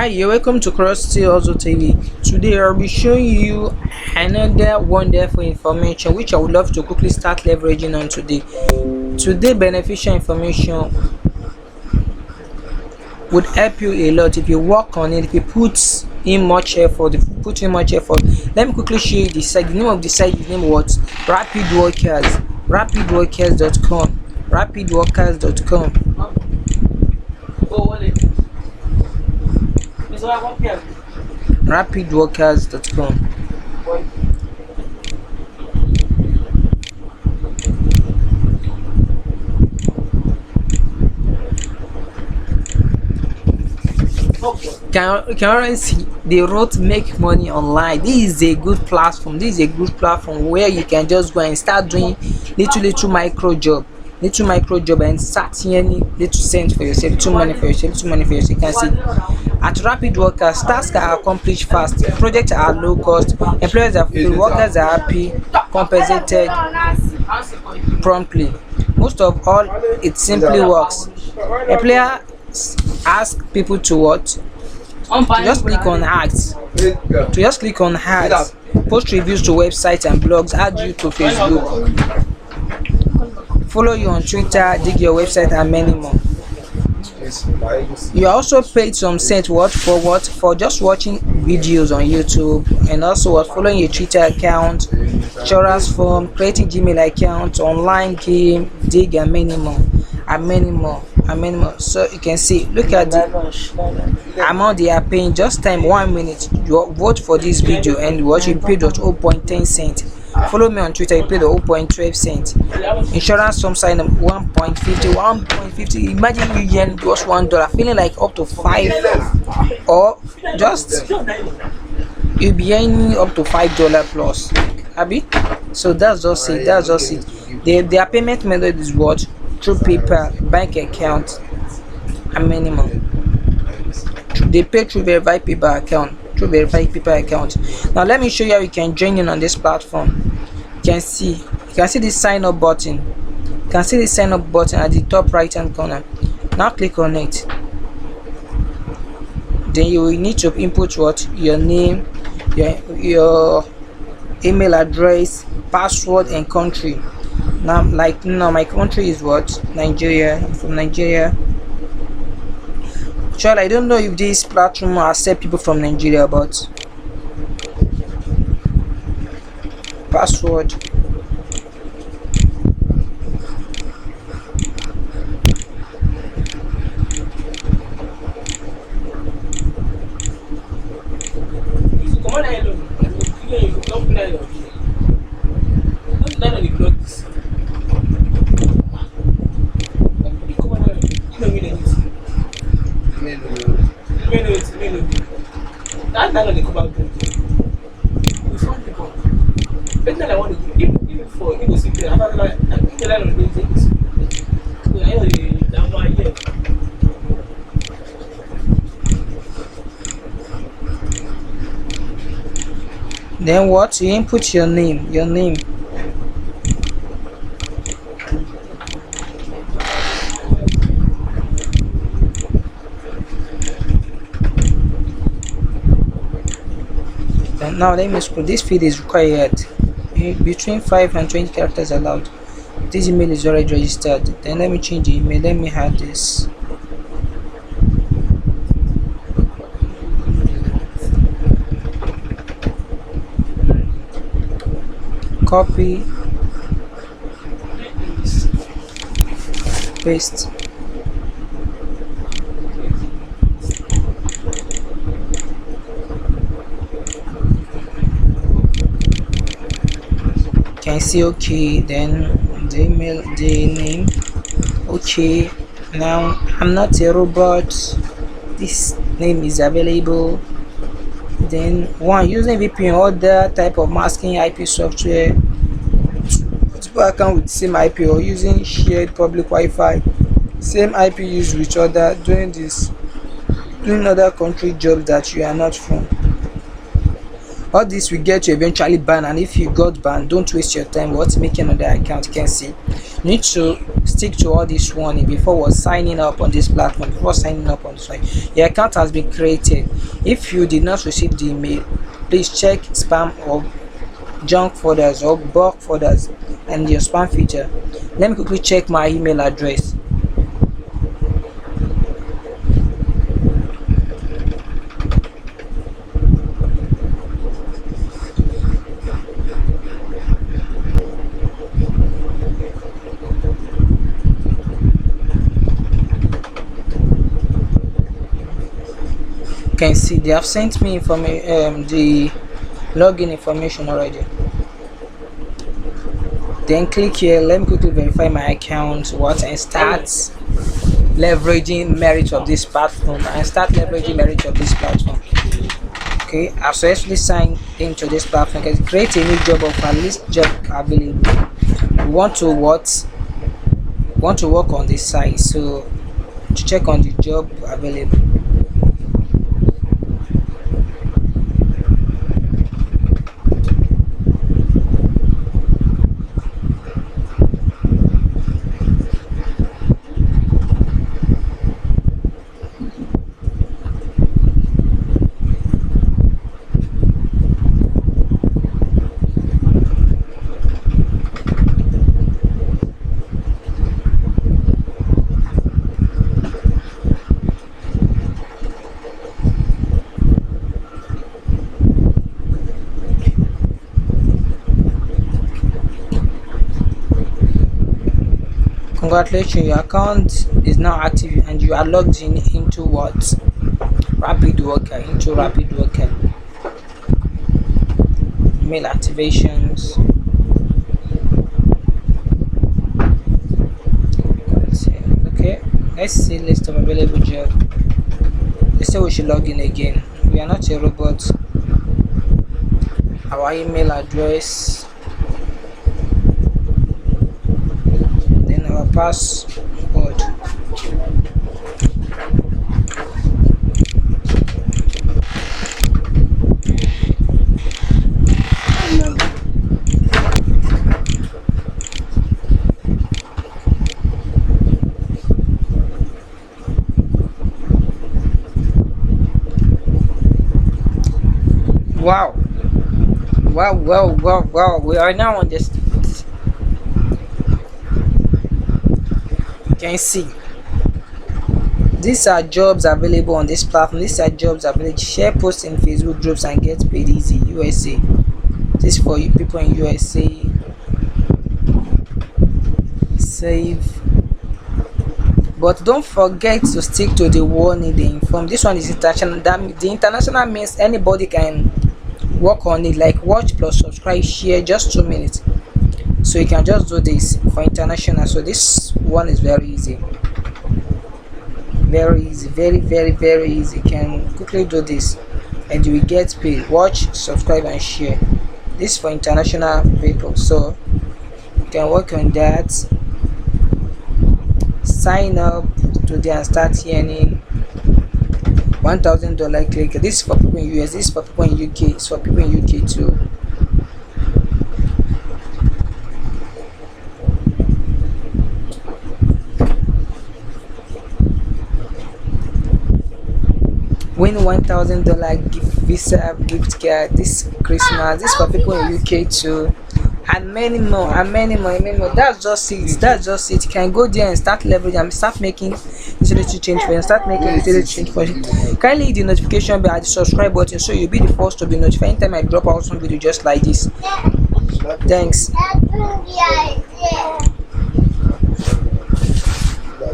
Hi, you're welcome to Cross Also TV. Today I'll be showing you another wonderful information which I would love to quickly start leveraging on today. Today beneficial information would help you a lot if you work on it, if you put in much effort, Let me quickly show you the site. The name of the site is named what? Rapid Workers. Rapidworkers.com. Rapidworkers.com. Rapidworkers.com. Can already see they wrote make money online. This is a good platform. Where you can just go and start doing little micro job and start earning little cents for yourself, little money for yourself. You can see at Rapid Workers, tasks are accomplished fast, projects are low cost, employers are free, workers are happy, compensated promptly. Most of all, it simply works. Employer ask people to what? To just click on ads, post reviews to websites and blogs, add you to Facebook, follow you on Twitter, dig your website and many more. You are also paid some cents for just watching videos on YouTube, and also following your Twitter account, insurance form, creating Gmail account, online game, dig and many more. So you can see, look at the amount they are paying. Just time 1 minute, you vote for this video and watch, you pay 0.10 cents. Follow me on Twitter, you pay 0.12 cents. Insurance some sign up 1.50. Imagine you gain just $1, feeling like up to 5, or just you'll be earning up to $5 plus. Abby? So that's just it. Their payment method is what? Through PayPal, bank account, and minimum. They pay through verified PayPal account. Now let me show you how you can join in on this platform. You can see this sign up button. At the top right hand corner. Now click on it. Then you will need to input what? Your name, your email address, password, and country. Now my country is what? Nigeria. I'm from Nigeria. Sure, I don't know if this platform will accept people from Nigeria, but password. Then what? You input your name. And now let me scroll. This field is required. Between 5 and 20 characters allowed. This email is already registered. Then let me change the email. Let me add this. Copy, paste. Can see okay, then the email, the name. Okay, now I'm not a robot. This name is available. Then one, using VPN or other type of masking IP software, multiple account with same IP, or using shared public Wi-Fi, same IP used with other, doing other country jobs that you are not from. All this will get you eventually banned, and if you got banned, don't waste your time making another account. You can see you need to stick to all this warning before signing up on this platform. Before signing up on this one, your account has been created. If you did not receive the email, please check spam or junk folders or bulk folders and your spam feature. Let me quickly check my email address. You can see they have sent me the login information already. Then click here. Let me quickly verify my account and start leveraging merit of this platform Okay, I've successfully signed into this platform. Create a new job offer, list job available. We want to work on this site, so to check on the job available. Congratulations, your account is now active and you are logged into what? Rapid Worker. Mail activations. Okay, let's see list of available jobs. They say we should log in again. We are not a robot. Our email address, then our password. Wow. We are now on this. You can see these are jobs available on this platform. These are jobs available. Share posts in Facebook groups and get paid easy. USA. This is for you people in USA. Save. But don't forget to stick to the warning they inform. This one is international. The international means anybody can work on it, like watch plus subscribe, share, just 2 minutes. So you can just do this for international. So this one is very easy, very easy. You can quickly do this and you will get paid. Watch, subscribe and share. This for international people, so you can work on that. Sign up today and start earning $1,000 click. This is for people in US, this is for people in UK, it's for people in UK too. Win $1,000 visa gift card this Christmas. This is for people in UK too, and many more. That's just it. You can go there and start leveraging and start making utility change for you. Kindly hit the notification bell and the subscribe button so you'll be the first to be notified anytime I drop out some video just like this. Thanks.